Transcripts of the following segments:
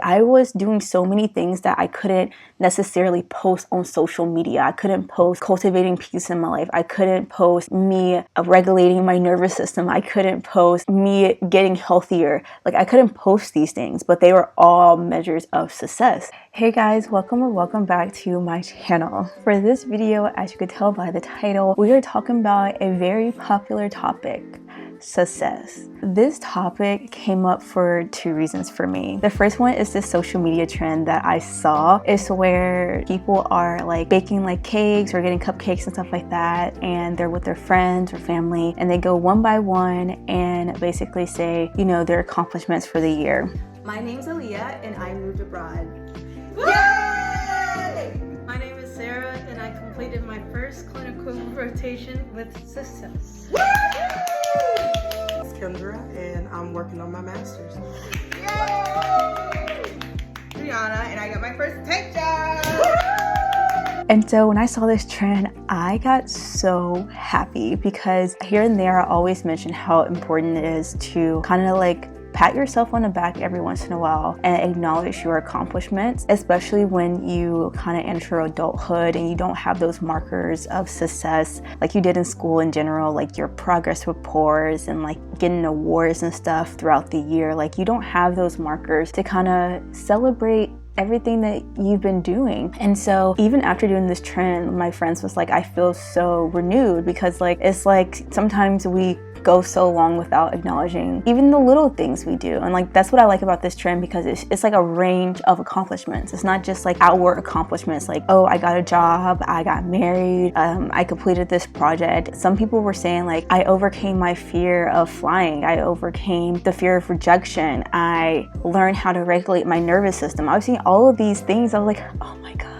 I was doing so many things that I couldn't necessarily post on social media. I couldn't post cultivating peace in my life. I couldn't post me regulating my nervous system. I couldn't post me getting healthier. Like, I couldn't post these things, but they were all measures of success. Hey guys, welcome back to my channel. For this video, as you could tell by the title, we are talking about a very popular topic: success. This topic came up for two reasons for me. The first one is this social media trend that I saw. It's where people are like baking like cakes or getting cupcakes and stuff like that, and they're with their friends or family, and they go one by one and basically say, you know, their accomplishments for the year. My name's Aaliyah and I moved abroad. Yay! My name is Sarah and I completed my first clinical rotation with success. It's Kendra and I'm working on my master's. Brianna and I got my first tech job. And so when I saw this trend, I got so happy because here and there I always mention how important it is to kind of like pat yourself on the back every once in a while and acknowledge your accomplishments, especially when you kind of enter adulthood and you don't have those markers of success like you did in school in general, like your progress reports and like getting awards and stuff throughout the year. Like, you don't have those markers to kind of celebrate everything that you've been doing. And so even after doing this trend, my friends was like, I feel so renewed, because like it's like sometimes we go so long without acknowledging even the little things we do. And like that's what I like about this trend, because it's like a range of accomplishments. It's not just like outward accomplishments like, oh, I got a job, I got married, I completed this project. Some people were saying like, I overcame my fear of flying, I overcame the fear of rejection, I learned how to regulate my nervous system. I was seeing all of these things. I was like, oh my gosh,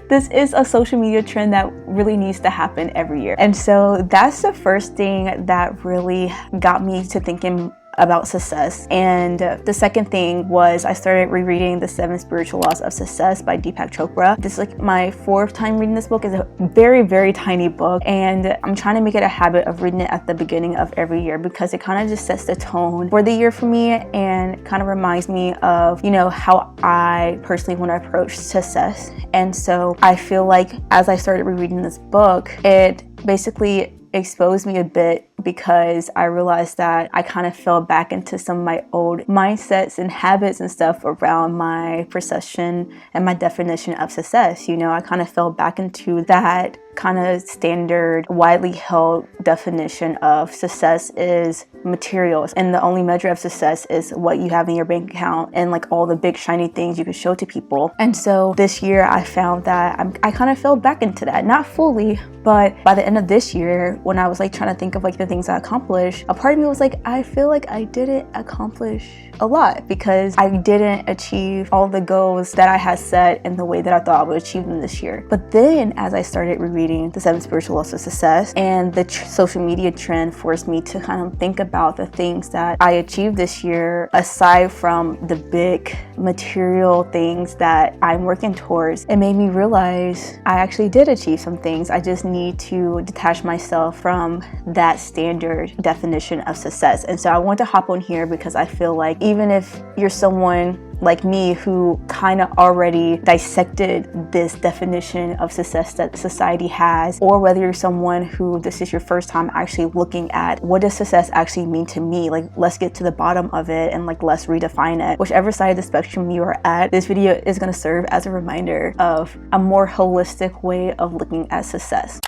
this is a social media trend that really needs to happen every year. And so that's the first thing that really got me to thinking about success. And the second thing was I started rereading The 7 Spiritual Laws of Success by Deepak Chopra. This is like my fourth time reading this book. It's a very, very tiny book, and I'm trying to make it a habit of reading it at the beginning of every year, because it kind of just sets the tone for the year for me and kind of reminds me of, you know, how I personally want to approach success. And so I feel like as I started rereading this book, it basically exposed me a bit, because I realized that I kind of fell back into some of my old mindsets and habits and stuff around my perception and my definition of success. You know, I kind of fell back into that kind of standard, widely held definition of success is materials, and the only measure of success is what you have in your bank account and like all the big shiny things you can show to people. And so this year I found that I kind of fell back into that, not fully, but by the end of this year, when I was like trying to think of like the things I accomplished, a part of me was like, I feel like I didn't accomplish a lot, because I didn't achieve all the goals that I had set in the way that I thought I would achieve them this year. But then as I started rereading The 7 Spiritual Laws of Success, and the social media trend forced me to kind of think about the things that I achieved this year, aside from the big material things that I'm working towards. It made me realize I actually did achieve some things. I just need to detach myself from that standard definition of success. And so I want to hop on here because I feel like even if you're someone like me who kind of already dissected this definition of success that society has, or whether you're someone who this is your first time actually looking at what does success actually mean to me, like let's get to the bottom of it and like let's redefine it. Whichever side of the spectrum you are at, this video is going to serve as a reminder of a more holistic way of looking at success.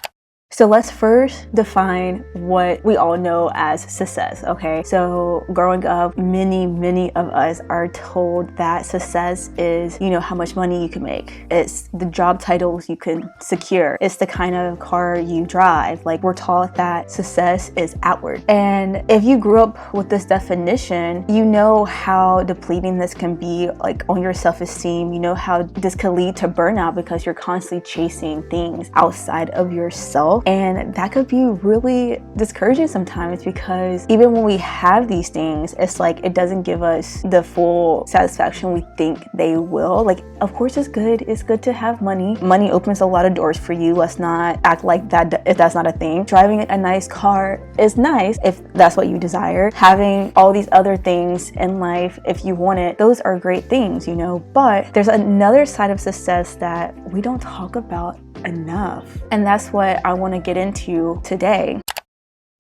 So let's first define what we all know as success, okay? So growing up, many of us are told that success is, you know, how much money you can make. It's the job titles you can secure. It's the kind of car you drive. Like, we're taught that success is outward. And if you grew up with this definition, you know how depleting this can be, like on your self-esteem. You know how this can lead to burnout, because you're constantly chasing things outside of yourself. well. And that could be really discouraging sometimes, because even when we have these things, it's like it doesn't give us the full satisfaction we think they will. Like, of course it's good to have money. Money opens a lot of doors for you. Let's not act like that if that's not a thing. Driving a nice car is nice if that's what you desire. Having all these other things in life, if you want it, those are great things, you know. But there's another side of success that we don't talk about enough, and that's what I want to get into today.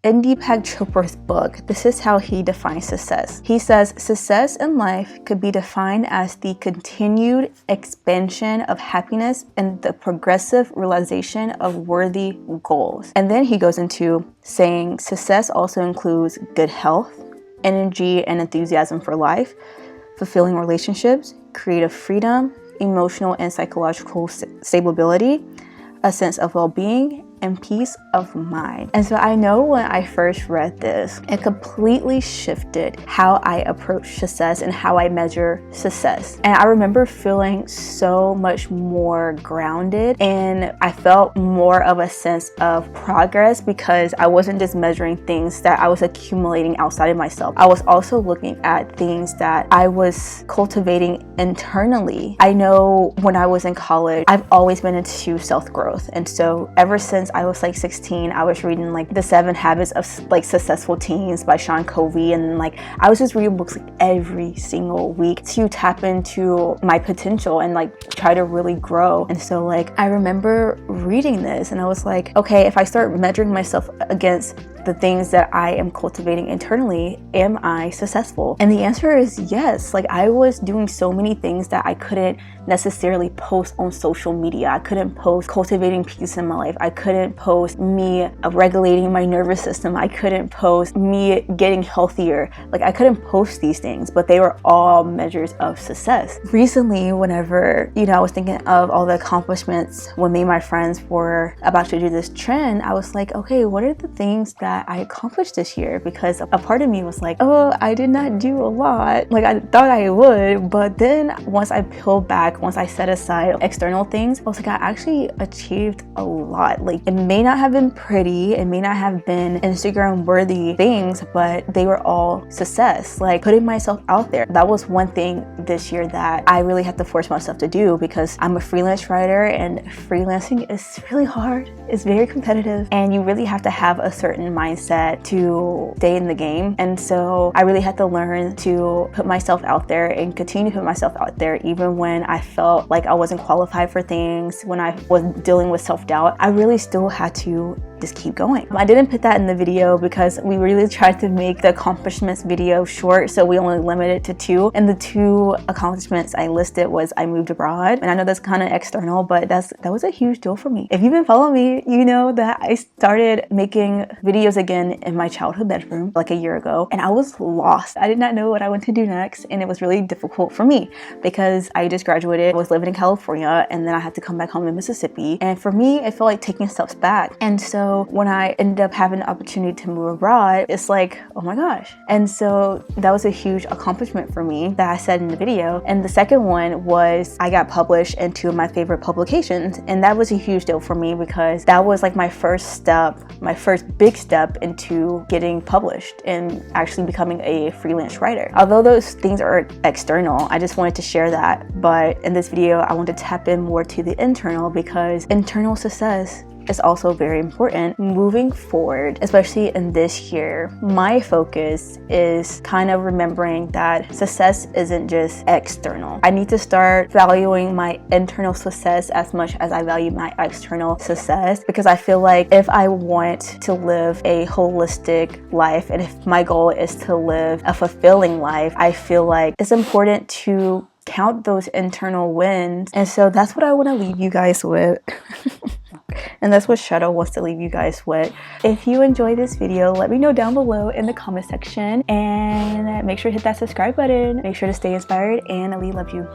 In Deepak Chopra's book, this is how he defines success. He says, success in life could be defined as the continued expansion of happiness and the progressive realization of worthy goals. And then he goes into saying success also includes good health, energy and enthusiasm for life, fulfilling relationships, creative freedom, emotional and psychological stability, a sense of well-being, and peace of mind. And so I know when I first read this, it completely shifted how I approach success and how I measure success. And I remember feeling so much more grounded, and I felt more of a sense of progress because I wasn't just measuring things that I was accumulating outside of myself. I was also looking at things that I was cultivating internally. I know when I was in college, I've always been into self-growth. And so ever since I was like 16, I was reading like The 7 Habits of like Successful Teens by Sean Covey, and like I was just reading books like every single week to tap into my potential and like try to really grow. And so like I remember reading this and I was like, okay, if I start measuring myself against the things that I am cultivating internally, am I successful? And the answer is yes. Like I was doing so many things that I couldn't necessarily post on social media. I couldn't post cultivating peace in my life. I couldn't post me regulating my nervous system. I couldn't post me getting healthier. Like I couldn't post these things, but they were all measures of success. Recently, whenever, you know, I was thinking of all the accomplishments when me and my friends were about to do this trend, I was like, okay, what are the things that I accomplished this year? Because a part of me was like, oh, I did not do a lot. Like I thought I would, but then once I peeled back, once I set aside external things, I was like, I actually achieved a lot. Like it may not have been pretty, it may not have been Instagram worthy things, but they were all success. Like putting myself out there. That was one thing this year that I really had to force myself to do, because I'm a freelance writer and freelancing is really hard. It's very competitive and you really have to have a certain mindset to stay in the game. And so I really had to learn to put myself out there and continue to put myself out there even when I felt like I wasn't qualified for things, when I was dealing with self-doubt. I really still had to just keep going. I didn't put that in the video because we really tried to make the accomplishments video short, so we only limited it to 2. And the 2 accomplishments I listed was I moved abroad. And I know that's kind of external, but that was a huge deal for me. If you've been following me, you know that I started making videos again in my childhood bedroom like a year ago, and I was lost. I did not know what I wanted to do next, and it was really difficult for me because I just graduated, was living in California, and then I had to come back home in Mississippi. And for me, it felt like taking steps back. And so when I ended up having the opportunity to move abroad, it's like, oh my gosh. And so that was a huge accomplishment for me that I said in the video. And the second one was I got published in 2 of my favorite publications. And that was a huge deal for me because that was like my first step, my first big step into getting published and actually becoming a freelance writer. Although those things are external, I just wanted to share that. But in this video, I want to tap in more to the internal, because internal success is also very important moving forward, especially in this year. My focus is kind of remembering that success isn't just external. I need to start valuing my internal success as much as I value my external success, because I feel like if I want to live a holistic life and if my goal is to live a fulfilling life, I feel like it's important to count those internal wins. And so that's what I want to leave you guys with. And that's what Shadow wants to leave you guys with. If you enjoy this video, let me know down below in the comment section, and make sure to hit that subscribe button. Make sure to stay inspired, and Ali loves you.